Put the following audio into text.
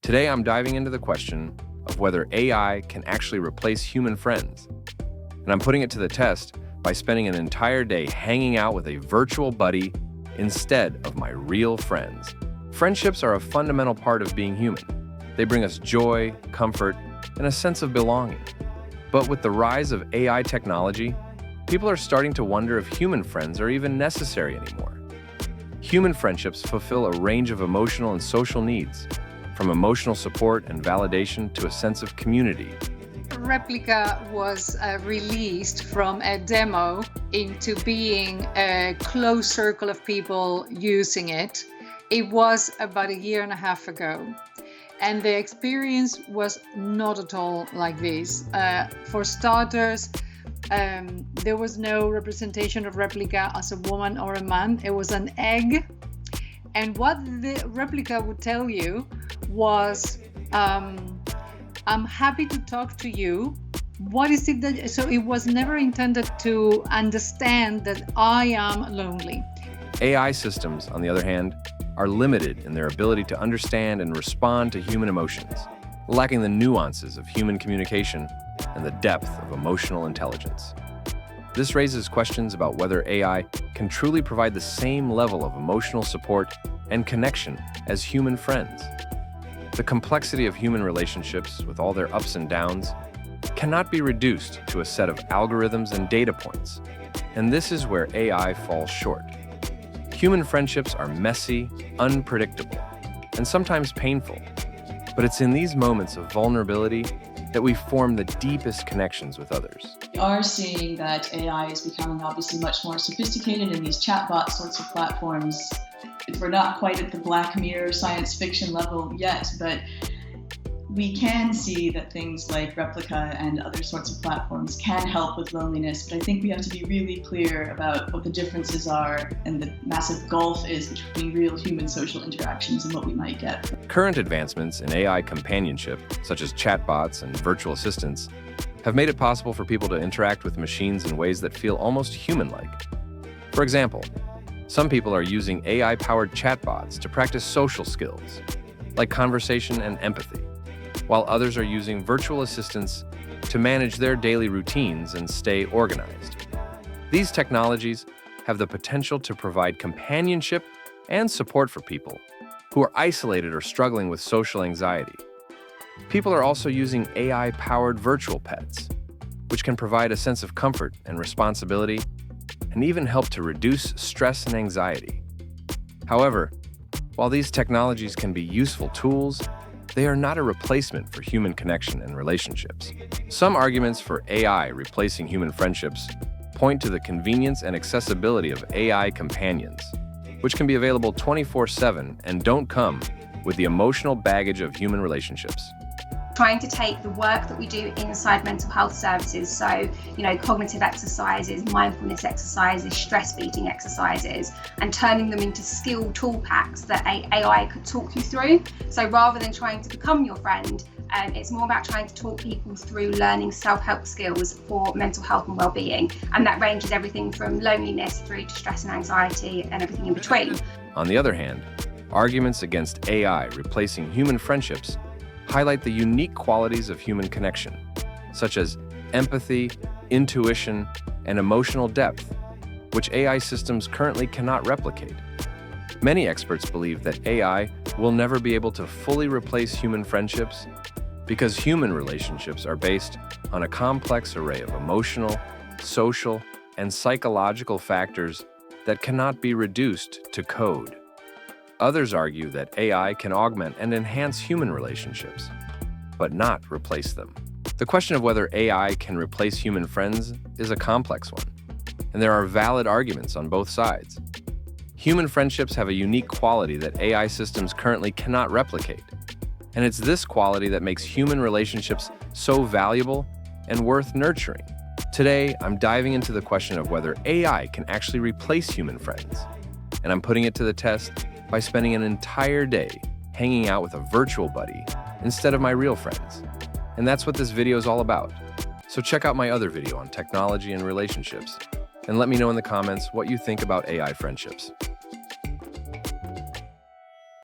Today, I'm diving into the question of whether AI can actually replace human friends. And I'm putting it to the test by spending an entire day hanging out with a virtual buddy instead of my real friends. Friendships are a fundamental part of being human. They bring us joy, comfort, and a sense of belonging. But with the rise of AI technology, people are starting to wonder if human friends are even necessary anymore. Human friendships fulfill a range of emotional and social needs, from emotional support and validation to a sense of community. Replica was released from a demo into being a close circle of people using it. It was about 1.5 years ago. And the experience was not at all like this. For starters, there was no representation of Replica as a woman or a man. It was an egg. And what the Replica would tell you was, I'm happy to talk to you. What is it that, so it was never intended to understand that I am lonely. AI systems, on the other hand, are limited in their ability to understand and respond to human emotions, lacking the nuances of human communication and the depth of emotional intelligence. This raises questions about whether AI can truly provide the same level of emotional support and connection as human friends. The complexity of human relationships, with all their ups and downs, cannot be reduced to a set of algorithms and data points, and this is where AI falls short. Human friendships are messy, unpredictable, and sometimes painful, but it's in these moments of vulnerability that we form the deepest connections with others. We are seeing that AI is becoming obviously much more sophisticated in these chatbot sorts of platforms. We're not quite at the Black Mirror science fiction level yet, but we can see that things like Replica and other sorts of platforms can help with loneliness, but I think we have to be really clear about what the differences are and the massive gulf is between real human social interactions and what we might get. Current advancements in AI companionship, such as chatbots and virtual assistants, have made it possible for people to interact with machines in ways that feel almost human-like. For example, some people are using AI-powered chatbots to practice social skills, like conversation and empathy, while others are using virtual assistants to manage their daily routines and stay organized. These technologies have the potential to provide companionship and support for people who are isolated or struggling with social anxiety. People are also using AI-powered virtual pets, which can provide a sense of comfort and responsibility and even help to reduce stress and anxiety. However, while these technologies can be useful tools, they are not a replacement for human connection and relationships. Some arguments for AI replacing human friendships point to the convenience and accessibility of AI companions, which can be available 24/7 and don't come with the emotional baggage of human relationships. Trying to take the work that we do inside mental health services, so cognitive exercises, mindfulness exercises, stress beating exercises, and turning them into skill tool packs that AI could talk you through. So rather than trying to become your friend, it's more about trying to talk people through learning self-help skills for mental health and well-being, and that ranges everything from loneliness through to stress and anxiety and everything in between. On the other hand, arguments against AI replacing human friendships highlight the unique qualities of human connection, such as empathy, intuition, and emotional depth, which AI systems currently cannot replicate. Many experts believe that AI will never be able to fully replace human friendships because human relationships are based on a complex array of emotional, social, and psychological factors that cannot be reduced to code. Others argue that AI can augment and enhance human relationships, but not replace them. The question of whether AI can replace human friends is a complex one, and there are valid arguments on both sides. Human friendships have a unique quality that AI systems currently cannot replicate, and it's this quality that makes human relationships so valuable and worth nurturing. Today, I'm diving into the question of whether AI can actually replace human friends, and I'm putting it to the test by spending an entire day hanging out with a virtual buddy instead of my real friends. And that's what this video is all about. So check out my other video on technology and relationships, and let me know in the comments what you think about AI friendships.